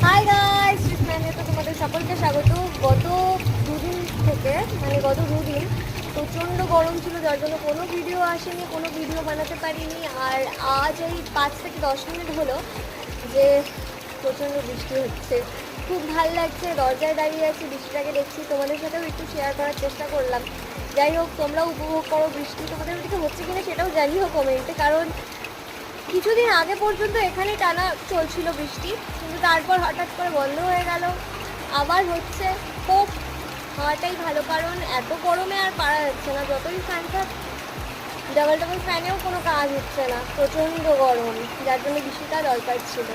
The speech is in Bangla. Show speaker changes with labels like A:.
A: হাই গাইস, মানে তো তোমাদের সকলকে স্বাগত। গত দুদিন থেকে গত দুদিন প্রচণ্ড গরম ছিল, যার জন্য কোনো ভিডিও আসেনি, কোনো ভিডিও বানাতে পারিনি। আর আজ এই 5 থেকে 10 মিনিট হলো যে প্রচণ্ড বৃষ্টি হচ্ছে, খুব ভাল লাগছে। দরজায় দাঁড়িয়ে আছি, বৃষ্টিটাকে দেখছি, তোমাদের সাথেও একটু শেয়ার করার চেষ্টা করলাম। যাই হোক, তোমরাও উপভোগ করো বৃষ্টি। তোমাদের ওদিকে হচ্ছে কিনা সেটাও জানিও কমেন্টে, কারণ কিছুদিন আগে পর্যন্ত এখানে টানা চলছিল বৃষ্টি, কিন্তু তারপর হঠাৎ করে বন্ধ হয়ে গেল, আবার হচ্ছে। হোক হওয়াটাই ভালো, কারণ এত গরমে আর পারা যাচ্ছে না। যতই ফ্যান থাক, ডাবল ফ্যানেও কোনো কাজ হচ্ছে না, প্রচণ্ড গরম, যার জন্য বৃষ্টিটা দরকার ছিল।